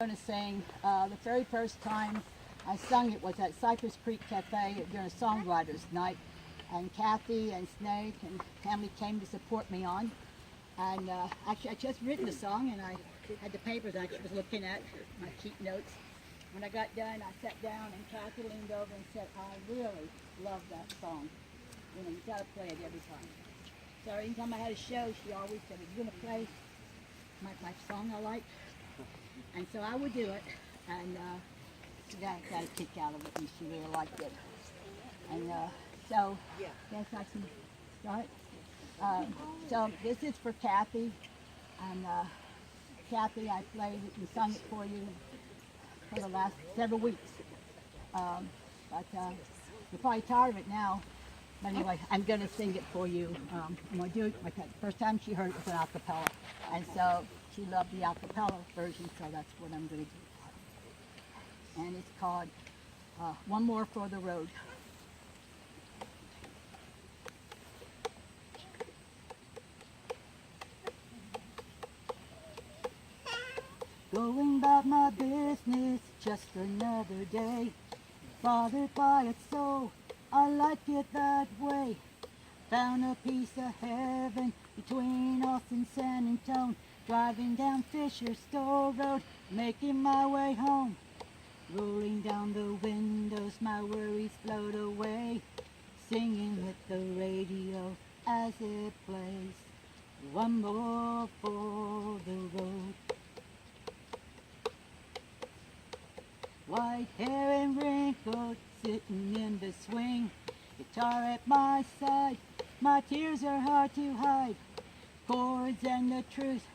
I'm going to sing the very first time I sung it was at Cypress Creek Cafe during a songwriters night, and Kathy and Snake and family came to support me on. And actually I just written the song and I had the papers I was looking at, my keep notes. When I got done I sat down and Kathy leaned over and said, I really love that song. You know, you got to play it every time. So anytime I had a show she always said, are you going to play my song I like? And so I would do it, and she got a kick out of it, and she really liked it. And so, yes, I can start. So this is for Kathy, and Kathy, I played it and sung it for you for the last several weeks. But you're probably tired of it now. But anyway, I'm going to sing it for you. I'm going to do it. The first time she heard it was an a cappella, and so she loved the a cappella version, so that's what I'm going to do. And it's called One More for the Road. Going about my business, just another day, bothered by it so, I like it that way. Found a piece of heaven between Austin, San Antonio, driving down Fisher Store Road, making my way home. Rolling down the windows, my worries float away, singing with the radio as it plays. One more for the road. White hair and wrinkled, sitting in the swing, guitar at my side, my tears are hard to hide. Chords and the truth,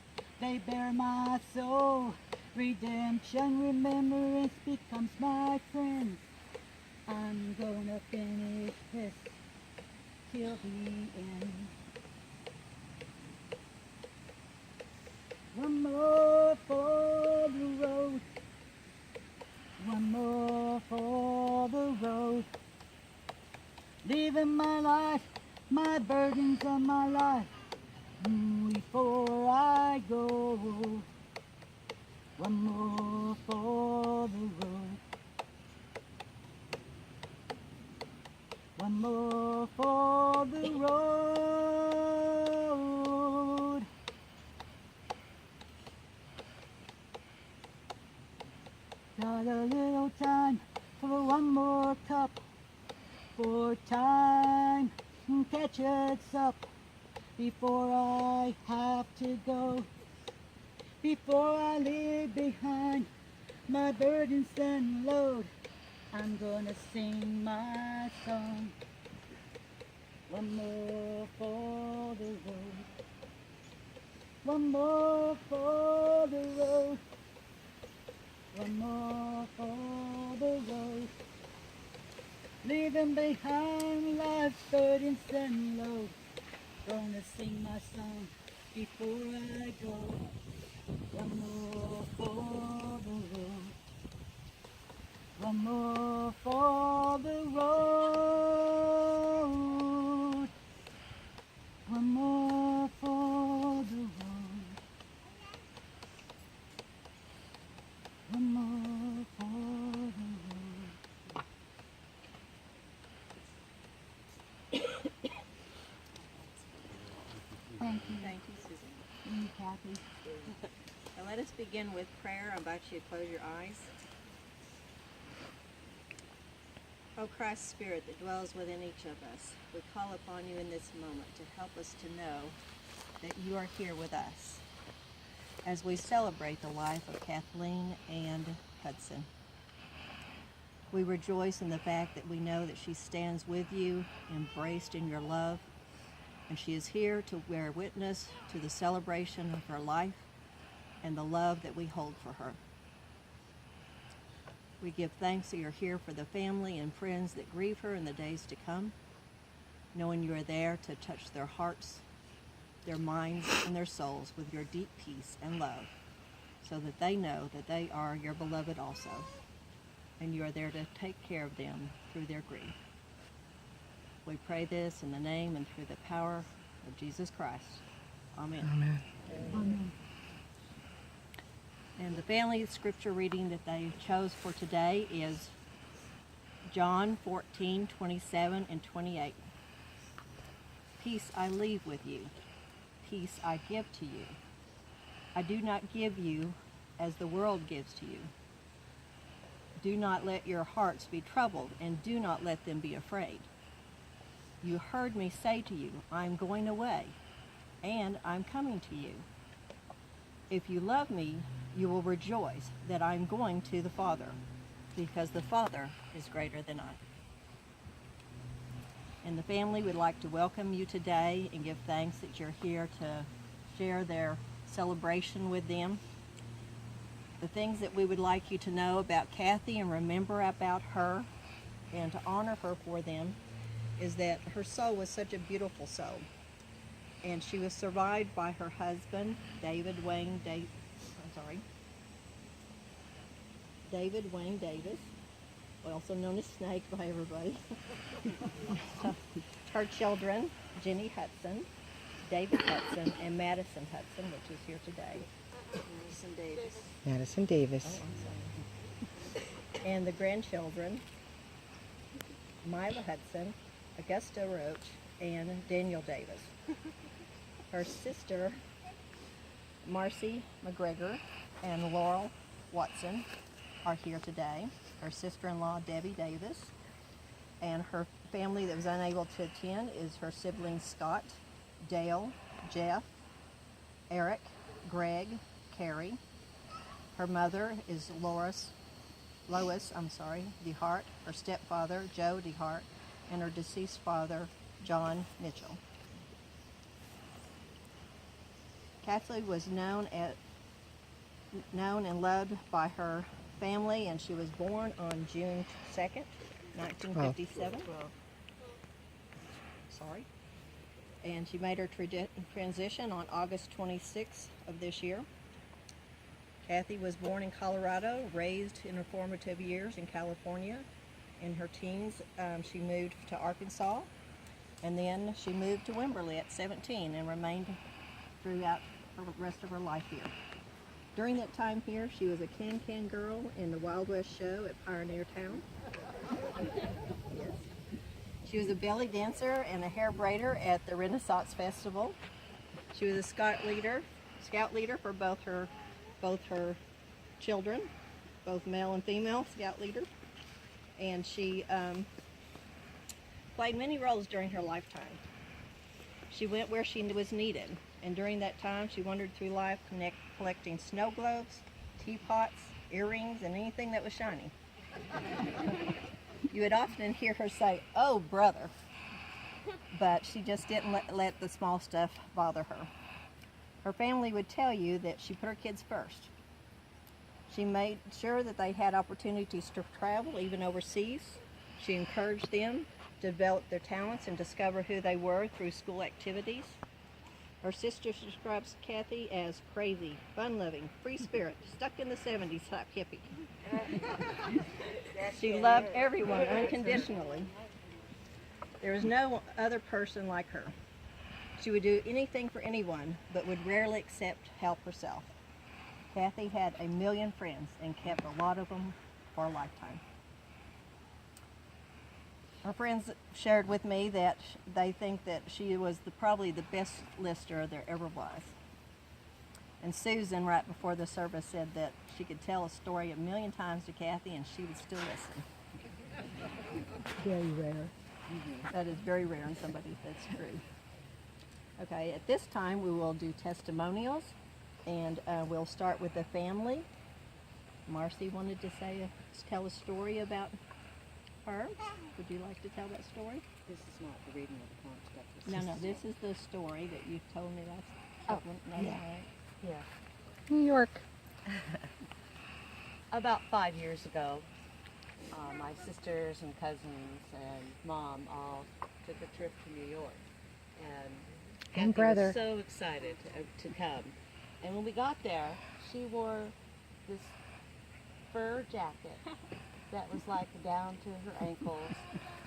they bear my soul. Redemption, remembrance becomes my friend. I'm gonna finish this till the end. One more for the road. One more for the road. Leaving my life, my burdens on my life, before I go. One more for the road. One more for the road. Got a little time for one more cup, for time catches up before I have to go, before I leave behind my burdens and load. I'm gonna sing my song. One more for the road. One more for the road. One more for the road. Leaving behind life's burdens and load. Gonna sing my song before I go. One more for the road. One more for the road. One more for the road. One more for the road. Thank you. Thank you, Susan. Thank you, Kathy. Now let us begin with prayer. I invite you to close your eyes. O Christ Spirit that dwells within each of us, we call upon you in this moment to help us to know that you are here with us as we celebrate the life of Kathleen and Hudson. We rejoice in the fact that we know that she stands with you, embraced in your love, and she is here to bear witness to the celebration of her life and the love that we hold for her. We give thanks that you're here for the family and friends that grieve her in the days to come, knowing you are there to touch their hearts, their minds, and their souls with your deep peace and love, so that they know that they are your beloved also, and you are there to take care of them through their grief. We pray this in the name and through the power of Jesus Christ. Amen. Amen. Amen. And the family scripture reading that they chose for today is John 14:27 and 28. Peace I leave with you, peace I give to you. I do not give you as the world gives to you. Do not let your hearts be troubled, and do not let them be afraid. You heard me say to you, I'm going away, and I'm coming to you. If you love me, you will rejoice that I'm going to the Father, because the Father is greater than I. And the family would like to welcome you today and give thanks that you're here to share their celebration with them. The things that we would like you to know about Kathy and remember about her and to honor her for them is that her soul was such a beautiful soul. And she was survived by her husband, David Wayne Davis, also known as Snake by everybody. Her children, Jenny Hudson, David Hudson, and Madison Hudson, which is here today. Madison Davis. And the grandchildren, Mila Hudson, Augusta Roach, and Daniel Davis. Her sister, Marcy McGregor, and Laurel Watson are here today. Her sister-in-law, Debbie Davis, and her family that was unable to attend is her siblings Scott, Dale, Jeff, Eric, Greg, Carrie. Her mother is Lois DeHart, her stepfather, Joe DeHart, and her deceased father, John Mitchell. Kathy was known and loved by her family, and she was born on June 2nd, 1957. And she made her transition on August 26th of this year. Kathy was born in Colorado, raised in her formative years in California. In her teens, she moved to Arkansas, and then she moved to Wimberley at 17 and remained throughout the rest of her life here. During that time here, she was a can-can girl in the Wild West show at Pioneer Town. Yes. She was a belly dancer and a hair braider at the Renaissance Festival. She was a scout leader for both her children, both male and female scout leader. And she played many roles during her lifetime. She went where she was needed, and during that time she wandered through life collecting snow globes, teapots, earrings, and anything that was shiny. You would often hear her say, "Oh, brother," but she just didn't let the small stuff bother her. Her family would tell you that she put her kids first. She made sure that they had opportunities to travel, even overseas. She encouraged them to develop their talents and discover who they were through school activities. Her sister describes Kathy as crazy, fun-loving, free spirit, stuck in the 70s type hippie. She loved everyone unconditionally. There was no other person like her. She would do anything for anyone, but would rarely accept help herself. Kathy had a million friends and kept a lot of them for a lifetime. Her friends shared with me that they think that she was probably the best listener there ever was. And Susan, right before the service, said that she could tell a story a million times to Kathy and she would still listen. Very rare. That is very rare in somebody that's true. Okay, at this time we will do testimonials, and we'll start with the family. Marcy wanted to tell a story about her. Would you like to tell that story? This is not the reading of the contract. No, this is the story that you told me last. Yeah. Right? Yeah. New York. About 5 years ago, my sisters and cousins and mom all took a trip to New York. And Kathy brother. was so excited to come. And when we got there, she wore this fur jacket that was like down to her ankles,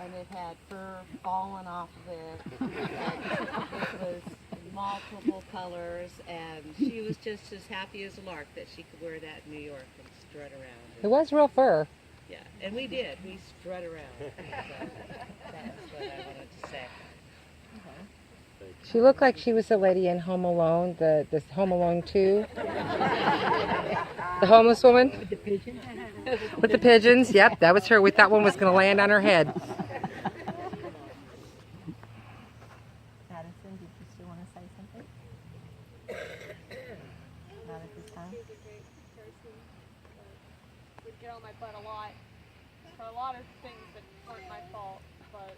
and it had fur falling off of it. And it was multiple colors, and she was just as happy as a lark that she could wear that in New York and strut around. It was real fur. Yeah, and we did. We strut around. So that's what I wanted to say. She looked like she was the lady in Home Alone, the Home Alone 2. The homeless woman? With the pigeons? With the pigeons, yep, that was her. We thought one was going to land on her head. Addison, did you still want to say something? Not at this time. She's a great person. Would get on my butt a lot for a lot of things that weren't my fault, but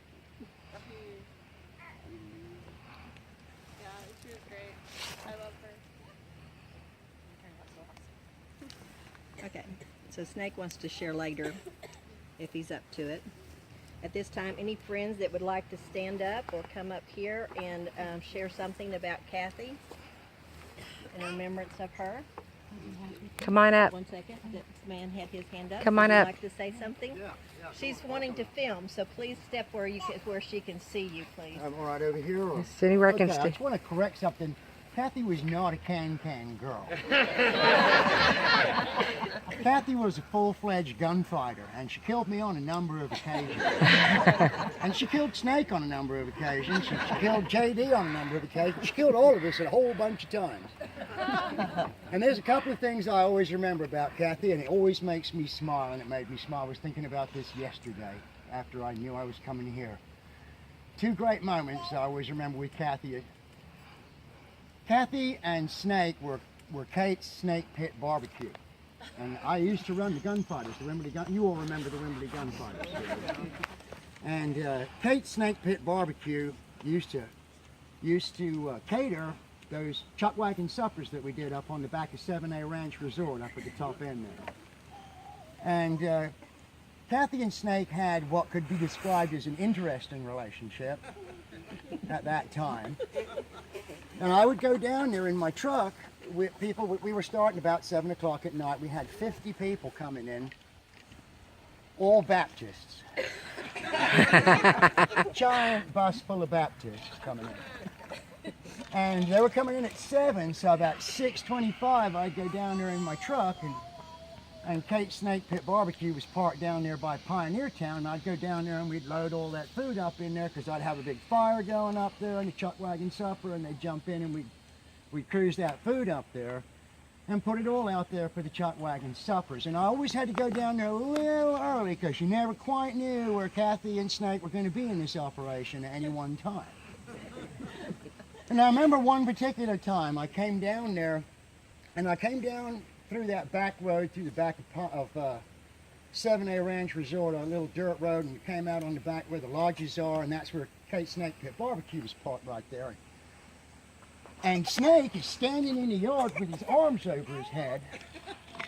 yeah, she was great. I love her. Okay, so Snake wants to share later if he's up to it. At this time, any friends that would like to stand up or come up here and share something about Kathy in remembrance of her? Come on up. 1 second. This man had his hand up. Come on Would you up. like to say something? Yeah. She's wanting to film, so please step where she can see you, please. I'm all right over here. Or? Cindy Okay, reckons I just want to correct something. Kathy was not a can-can girl. Kathy was a full-fledged gunfighter, and she killed me on a number of occasions. And she killed Snake on a number of occasions. She killed JD on a number of occasions. She killed all of us a whole bunch of times. And there's a couple of things I always remember about Kathy, and it always makes me smile, and it made me smile. I was thinking about this yesterday after I knew I was coming here. Two great moments I always remember with Kathy. Kathy and Snake were Kate's Snake Pit Barbecue. And I used to run the gunfighters, the Wimberley gun. You all remember the Wimberley gunfighters. And Kate's Snake Pit Barbecue used to cater those chuck wagon suppers that we did up on the back of 7A Ranch Resort up at the top end there. And Kathy and Snake had what could be described as an interesting relationship at that time. And I would go down there in my truck with people. We were starting about 7 o'clock at night. We had 50 people coming in, all Baptists. Giant bus full of Baptists coming in. And they were coming in at 7, so about 6:25 I'd go down there in my truck, and Kate's Snake Pit Barbecue was parked down there by Pioneer Town, and I'd go down there and we'd load all that food up in there because I'd have a big fire going up there and a chuck wagon supper, and they'd jump in and we'd cruise that food up there and put it all out there for the chuck wagon suppers. And I always had to go down there a little early because you never quite knew where Kathy and Snake were going to be in this operation at any one time. And I remember one particular time I came down there, and I came down through that back road, through the back of 7A Ranch Resort, a little dirt road, and we came out on the back where the lodges are, and that's where Kate's Snake Pit Barbecue was parked right there. And Snake is standing in the yard with his arms over his head,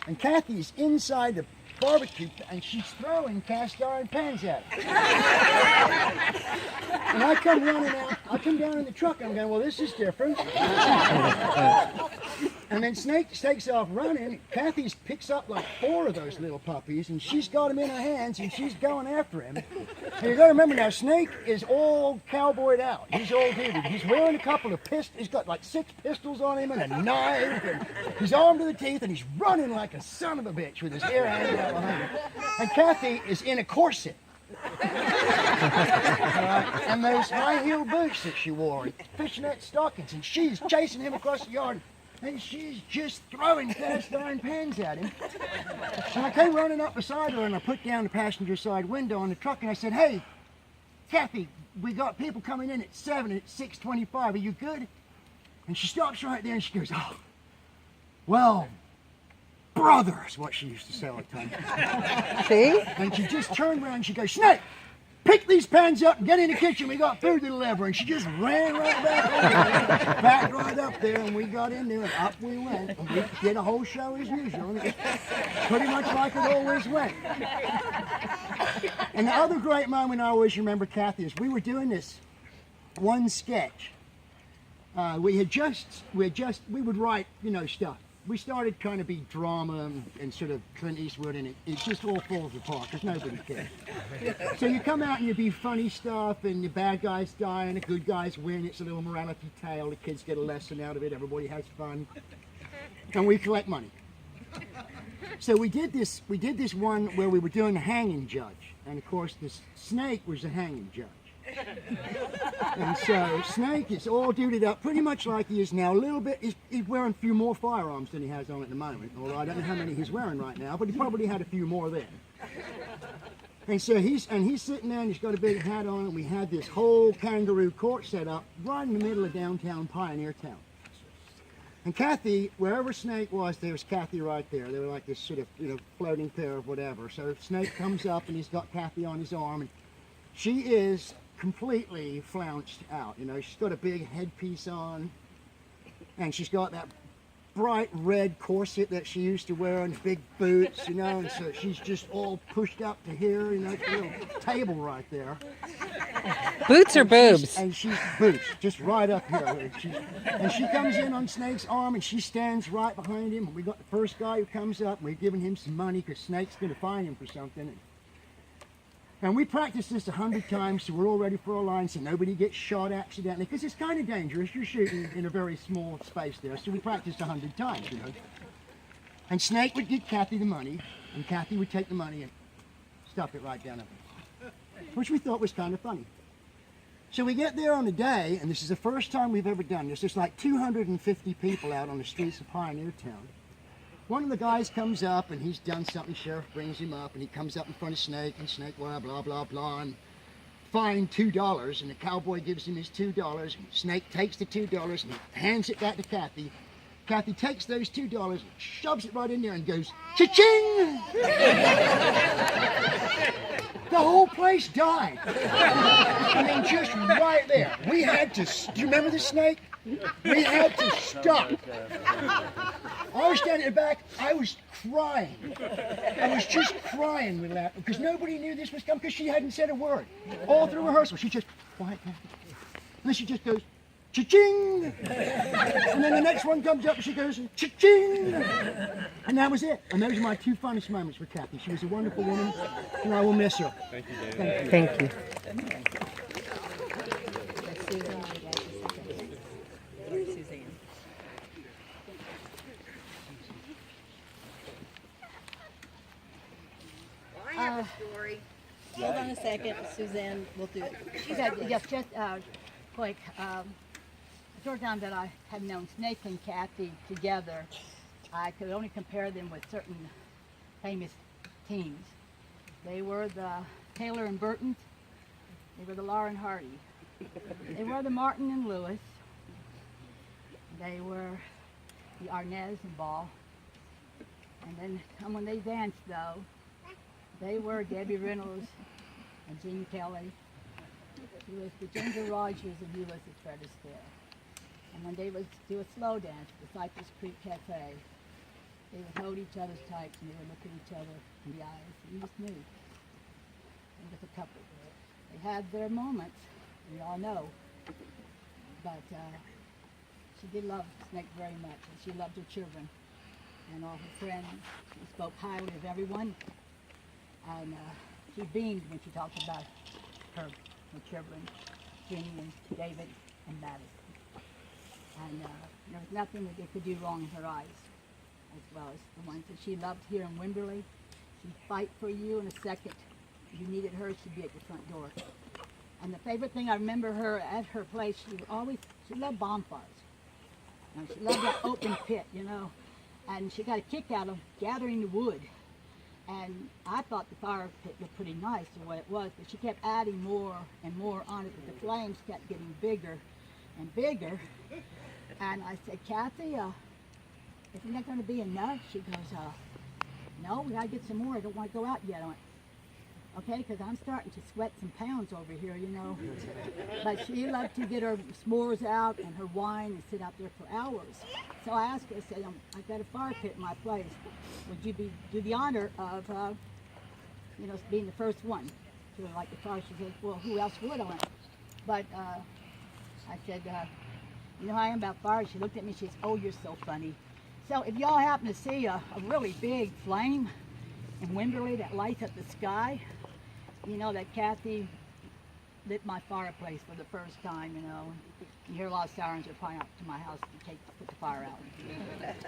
and Kathy's inside the barbecue, and she's throwing cast iron pans at him. And I come running out, I come down in the truck, and I'm going, well, this is different. And then Snake takes off running. Kathy picks up like 4 of those little puppies, and she's got them in her hands, and she's going after him. And you got to remember now, Snake is all cowboyed out. He's all dude. He's wearing a couple of pistols. He's got like 6 pistols on him and a knife, and he's armed to the teeth, and he's running like a son of a bitch with his hair hanging out behind him. And Kathy is in a corset. And those high-heel boots that she wore, and fishnet stockings, and she's chasing him across the yard. And she's just throwing cast iron pans at him. And I came running up beside her, and I put down the passenger side window on the truck, and I said, hey, Kathy, we got people coming in at 7 at 6:25. Are you good? And she stops right there, and she goes, oh, well, brother, is what she used to say all the time. See? And she just turned around, and she goes, Snake, pick these pans up and get in the kitchen. We got food to deliver. And she just ran right back right up there, and we got in there, and up we went. And we did a whole show as usual. Pretty much like it always went. And the other great moment I always remember, Kathy, is we were doing this one sketch. We would write, stuff we started trying to be drama and sort of Clint Eastwood, and it just all falls apart because nobody cares. So you come out and you be funny stuff, and the bad guys die and the good guys win. It's a little morality tale. The kids get a lesson out of it. Everybody has fun, and we collect money. So we did this one where we were doing the hanging judge, and of course the snake was the hanging judge. And so Snake is all duded up pretty much like he is now. A little bit, he's wearing a few more firearms than he has on at the moment, although I don't know how many he's wearing right now, but he probably had a few more then. And so he's sitting there and he's got a big hat on, and we had this whole kangaroo court set up right in the middle of downtown Pioneer Town. And Kathy, wherever Snake was, there's Kathy right there. They were like this sort of, floating pair of whatever. So Snake comes up and he's got Kathy on his arm, and she is completely flounced out. She's got a big headpiece on, and she's got that bright red corset that she used to wear and big boots, and so she's just all pushed up to here, it's a little table right there. Boots or boobs? And she's boots, just right up here. And she comes in on Snake's arm, and she stands right behind him. And we got the first guy who comes up, and we're giving him some money because Snake's going to fine him for something. And we practiced this 100 times, so we're all ready for a line so nobody gets shot accidentally, because it's kind of dangerous. You're shooting in a very small space there, so we practiced 100 times, And Snake would give Kathy the money, and Kathy would take the money and stuff it right down her, which we thought was kind of funny. So we get there on the day, and this is the first time we've ever done this. There's like 250 people out on the streets of Pioneer Town. One of the guys comes up, and he's done something. Sheriff brings him up, and he comes up in front of Snake, and Snake, blah, blah, blah, blah, and fined $2, and the cowboy gives him his $2, and Snake takes the $2, and he hands it back to Kathy. Kathy takes those $2 and shoves it right in there and goes, cha-ching! The whole place died. I mean, just right there. We had to, do you remember the Snake? We had to stop. I was standing in the back, I was crying. I was just crying with laughter because nobody knew this was coming because she hadn't said a word. All through rehearsal, she just, quiet, Kathy. And then she just goes, cha-ching! And then the next one comes up and she goes, cha-ching! And that was it. And those are my two funnest moments with Kathy. She was a wonderful woman, and I will miss her. Thank you, David. Thank you. Suzanne. I have a story. Hold on a second, Suzanne. We'll do it. Just quick. The short time that I have known Snake and Kathy together, I could only compare them with certain famous teams. They were the Taylor and Burtons. They were the Laura and Hardy. They were the Martin and Lewis. They were the Arnaz and Ball. And then when they danced, though, they were Debbie Reynolds and Jean Kelly. He was the Ginger Rogers, and he was the Fred Astaire. And when they would do a slow dance at the Cypress Creek Cafe, they would hold each other's tights and they would look at each other in the eyes. And you just knew. It was a couple. They had their moments, we all know. But she did love Snake very much, and she loved her children and all her friends. She spoke highly of everyone, and she beamed when she talked about her children, Jeannie and David and Madison. And there was nothing that they could do wrong in her eyes, as well as the ones that she loved here in Wimberley. She'd fight for you in a second. If you needed her, she'd be at your front door. And the favorite thing I remember her at her place, she loved bonfires. And she loved that open pit, and she got a kick out of gathering the wood. And I thought the fire pit looked pretty nice the way it was, but she kept adding more and more on it, but the flames kept getting bigger and bigger. And I said, Kathy, isn't that going to be enough? She goes, no, we got to get some more. I don't want to go out yet. I went, okay, because I'm starting to sweat some pounds over here, But she loved to get her s'mores out and her wine and sit out there for hours. So I asked her, I said, I've got a fire pit in my place. Would you do the honor of, being the first one to light the fire? She said, well, who else would? I went, but I said, you know how I am about fire? She looked at me, she said, oh, you're so funny. So if y'all happen to see a really big flame in Wimberley that lights up the sky, you know that Kathy lit my fireplace for the first time, you know. You hear a lot of sirens are probably out to my house to put the fire out.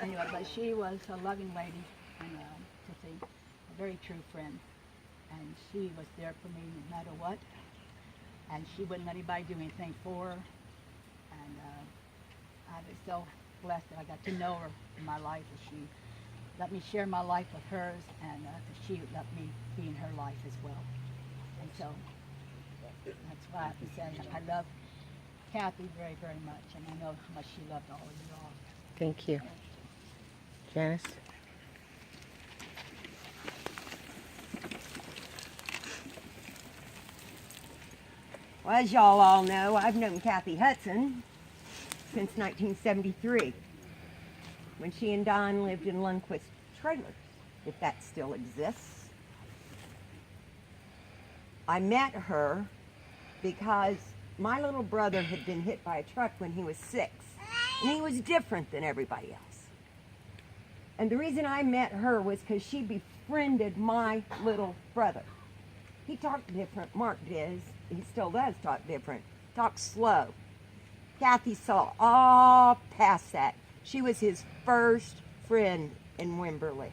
Anyway, but she was a loving lady and just a very true friend. And she was there for me no matter what. And she wouldn't let anybody do anything for her. And I was so blessed that I got to know her in my life. And she let me share my life with hers, and she let me be in her life as well. And so that's why I have to say I love Kathy very, very much, and I know how much she loved all of you all. Thank you. Janice? Well, as y'all all know, I've known Kathy Hudson since 1973, when she and Don lived in Lundquist trailers, if that still exists. I met her because my little brother had been hit by a truck when he was 6, and he was different than everybody else. And the reason I met her was because she befriended my little brother. He talked different, Mark did. He still does talk different, talk slow. Kathy saw all past that. She was his first friend in Wimberley.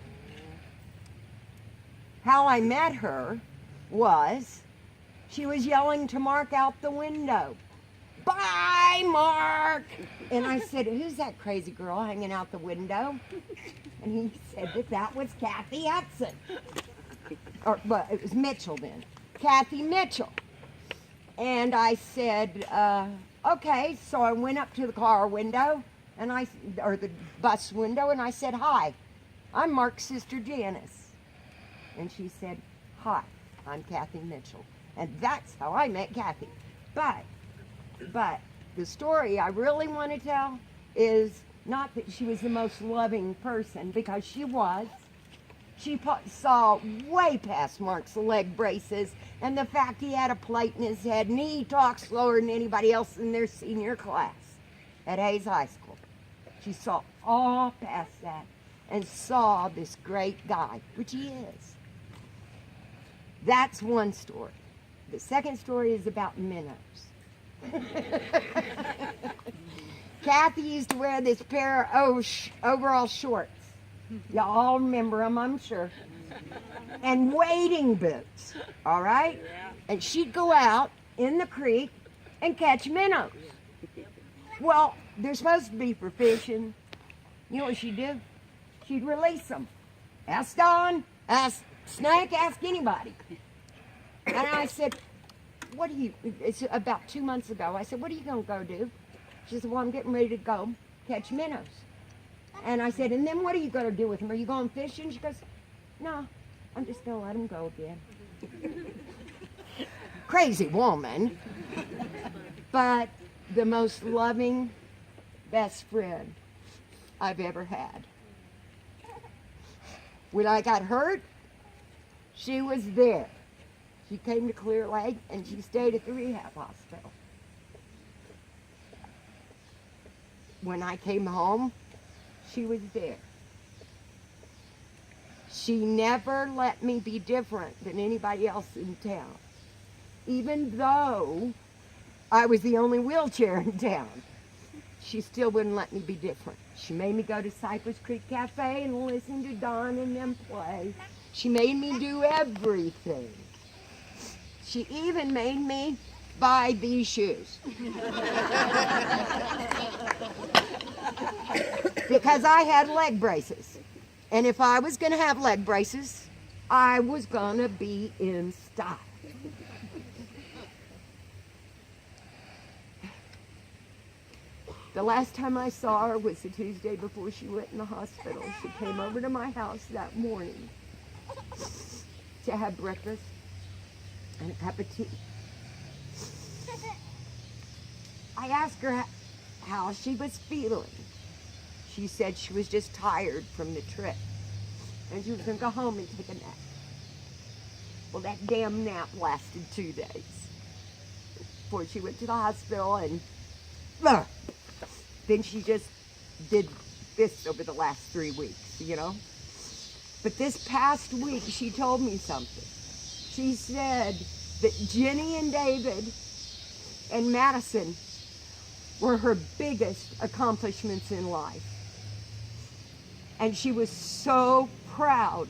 How I met her was she was yelling to Mark out the window, "Bye, Mark!" And I said, "Who's that crazy girl hanging out the window?" And he said that was Kathy Hudson. Well, it was Mitchell then. Kathy Mitchell. And I said, okay, so I went up to the car window, or the bus window, and I said, "Hi, I'm Mark's sister Janice." And she said, "Hi, I'm Kathy Mitchell." And that's how I met Kathy. But the story I really want to tell is not that she was the most loving person, because she was. She saw way past Mark's leg braces and the fact he had a plate in his head, and he talked slower than anybody else in their senior class at Hayes High School. She saw all past that and saw this great guy, which he is. That's one story. The second story is about minnows. Kathy used to wear this pair of overall shorts. Y'all all remember them, I'm sure. And wading boots, all right? And she'd go out in the creek and catch minnows. Well, they're supposed to be for fishing. You know what she'd do? She'd release them. Ask Don, ask Snake, ask anybody. And I said, it's about 2 months ago, I said, "What are you going to go do?" She said, "Well, I'm getting ready to go catch minnows." And I said, "And then what are you going to do with them? Are you going fishing?" She goes, "No, I'm just going to let them go again." Crazy woman. But the most loving best friend I've ever had. When I got hurt, she was there. She came to Clear Lake and she stayed at the rehab hospital. When I came home, she was there. She never let me be different than anybody else in town, even though I was the only wheelchair in town. She still wouldn't let me be different. She made me go to Cypress Creek Cafe and listen to Don and them play. She made me do everything. She even made me buy these shoes. Because I had leg braces. And if I was going to have leg braces, I was going to be in style. The last time I saw her was the Tuesday before she went in the hospital. She came over to my house that morning to have breakfast and a cup of tea. I asked her how she was feeling. She said she was just tired from the trip and she was going to go home and take a nap. Well, that damn nap lasted 2 days before she went to the hospital, and then she just did fists over the last 3 weeks, you know. But this past week, she told me something. She said that Jenny and David and Madison were her biggest accomplishments in life. And she was so proud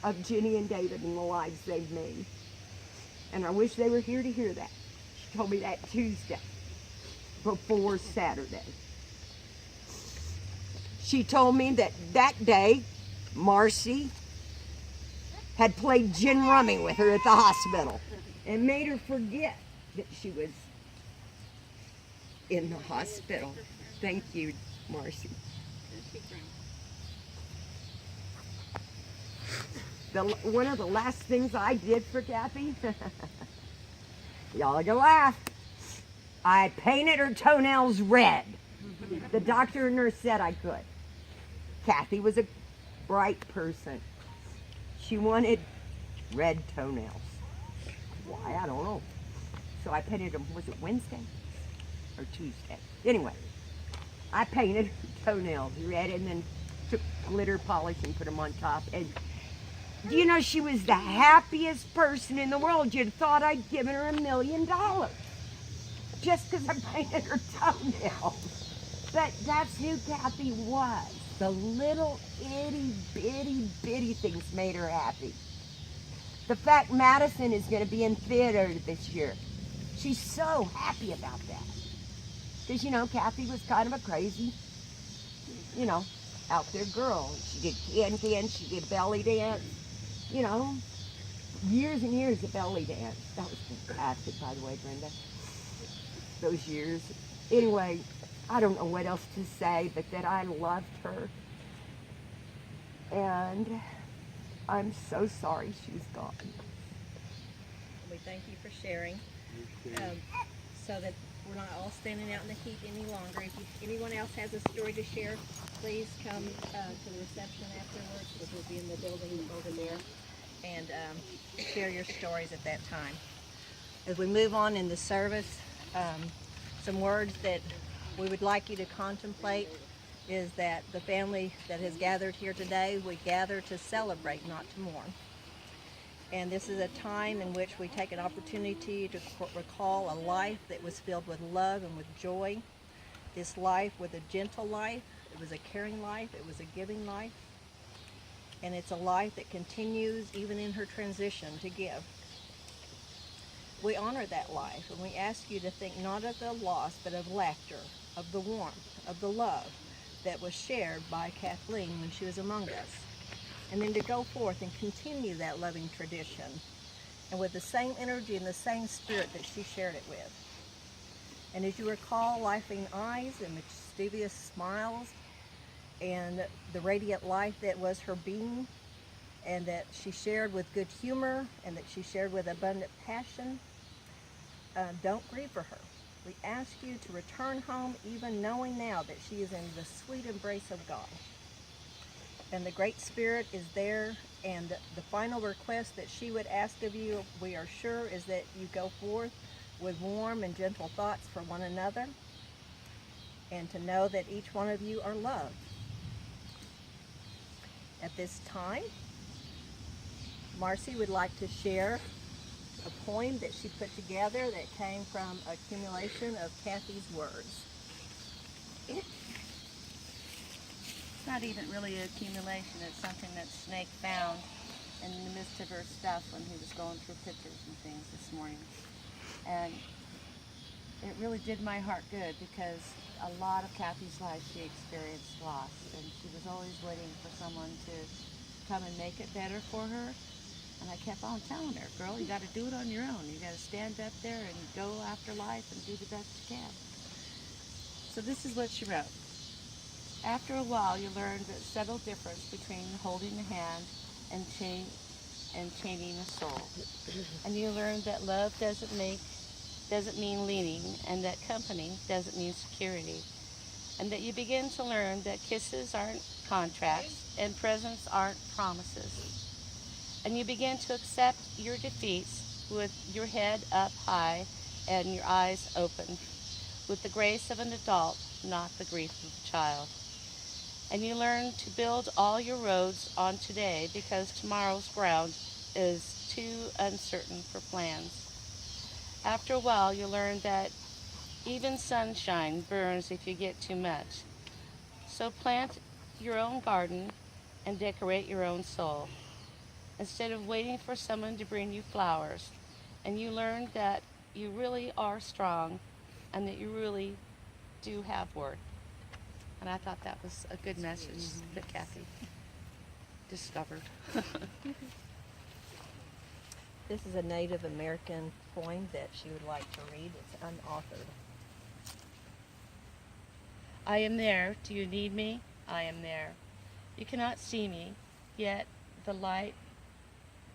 of Jenny and David and the lives they've made. And I wish they were here to hear that. She told me that Tuesday before Saturday. She told me that that day, Marcy had played gin rummy with her at the hospital and made her forget that she was in the hospital. Thank you, Marcy. One of the last things I did for Kathy, y'all are gonna laugh, I painted her toenails red. The doctor and nurse said I could. Kathy was a bright person. She wanted red toenails. Why, I don't know. So I painted them, was it Wednesday or Tuesday? Anyway, I painted her toenails red and then took glitter polish and put them on top. And do you know, she was the happiest person in the world. You'd thought I'd given her $1 million just because I painted her toenails. But that's who Kathy was. The little itty bitty things made her happy. The fact Madison is going to be in theater this year, she's so happy about that. Because, you know, Kathy was kind of a crazy, you know, out there girl. She did can, she did belly dance. You know, years and years of belly dance. That was fantastic, by the way, Brenda. Those years. Anyway, I don't know what else to say, but that I loved her. And I'm so sorry she's gone. We thank you for sharing. So that we're not all standing out in the heat any longer. If anyone else has a story to share, please come to the reception afterwards, which will be in the building over there, and share your stories at that time. As we move on in the service, some words that we would like you to contemplate is that the family that has gathered here today, we gather to celebrate, not to mourn. And this is a time in which we take an opportunity to recall a life that was filled with love and with joy. This life was a gentle life, it was a caring life, it was a giving life. And it's a life that continues even in her transition to give. We honor that life, and we ask you to think not of the loss, but of laughter, of the warmth, of the love that was shared by Kathleen when she was among us. And then to go forth and continue that loving tradition, and with the same energy and the same spirit that she shared it with. And as you recall, laughing eyes and mischievous smiles, and the radiant life that was her being, and that she shared with good humor, and that she shared with abundant passion, don't grieve for her. We ask you to return home even knowing now that she is in the sweet embrace of God. And the Great Spirit is there, and the final request that she would ask of you, we are sure, is that you go forth with warm and gentle thoughts for one another, and to know that each one of you are loved. At this time, Marcy would like to share a poem that she put together that came from accumulation of Kathy's words. It's not even really an accumulation. It's something that Snake found in the midst of her stuff when he was going through pictures and things this morning. And it really did my heart good, because a lot of Kathy's life she experienced loss, and she was always waiting for someone to come and make it better for her. And I kept on telling her, girl, you got to do it on your own. You got to stand up there and go after life and do the best you can. So this is what she wrote. After a while, you learn the subtle difference between holding a hand and chaining a soul. And you learn that love doesn't mean leaning, and that company doesn't mean security. And that you begin to learn that kisses aren't contracts and presents aren't promises. And you begin to accept your defeats with your head up high and your eyes open, with the grace of an adult, not the grief of a child. And you learn to build all your roads on today because tomorrow's ground is too uncertain for plans. After a while, you learn that even sunshine burns if you get too much. So plant your own garden and decorate your own soul instead of waiting for someone to bring you flowers. And you learn that you really are strong and that you really do have worth. And I thought that was a good message that Kathy discovered. This is a Native American poem that she would like to read. It's unauthored. I am there. Do you need me? I am there. You cannot see me, yet the light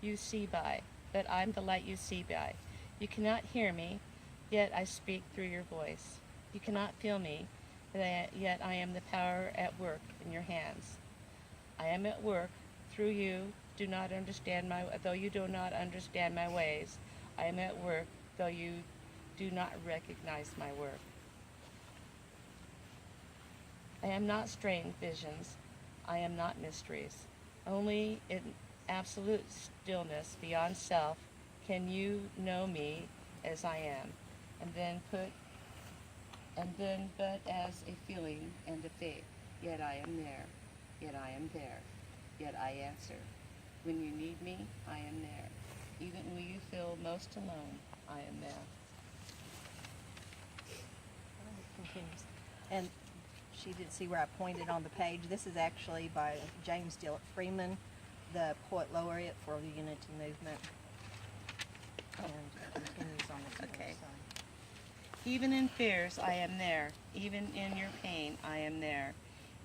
you see by, but I'm the light you see by. You cannot hear me, yet I speak through your voice. You cannot feel me, yet I am the power at work in your hands. I am at work through you. Though you do not understand my ways. I am at work, though you do not recognize my work. I am not strange visions. I am not mysteries. Only in absolute stillness beyond self can you know me as I am, but as a feeling and a faith. Yet I am there, yet I am there, yet I answer. When you need me, I am there. Even when you feel most alone, I am there. Continues. And she did see where I pointed on the page. This is actually by James Dillett Freeman, the poet laureate for the Unity Movement. And it continues on the Okay. side. Even in fears, I am there. Even in your pain, I am there.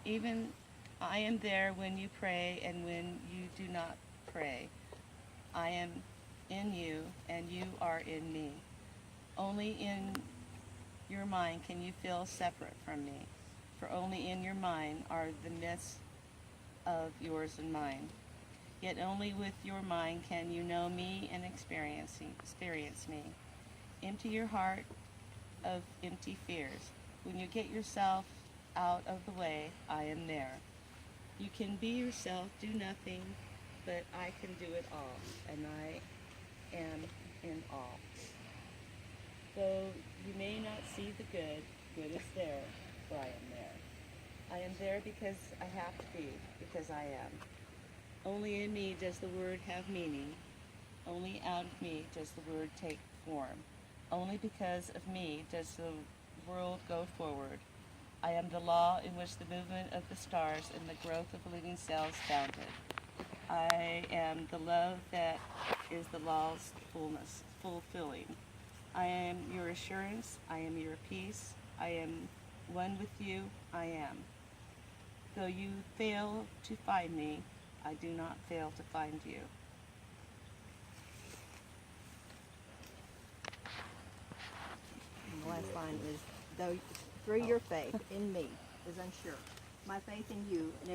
Even I am there when you pray and when you do not pray. I am in you and you are in me. Only in your mind can you feel separate from me, for only in your mind are the myths of yours and mine. Yet only with your mind can you know me and experience me. Empty your heart of empty fears. When you get yourself out of the way, I am there. You can be yourself, do nothing, but I can do it all, and I am in all. Though you may not see the good, good is there, for I am there. I am there because I have to be, because I am. Only in me does the word have meaning. Only out of me does the word take form. Only because of me does the world go forward. I am the law in which the movement of the stars and the growth of living cells founded. I am the love that is the law's fulfilling. I am your assurance. I am your peace. I am one with you. I am. Though you fail to find me, I do not fail to find you. And the last line is, though through your faith in me is unsure. My faith in you and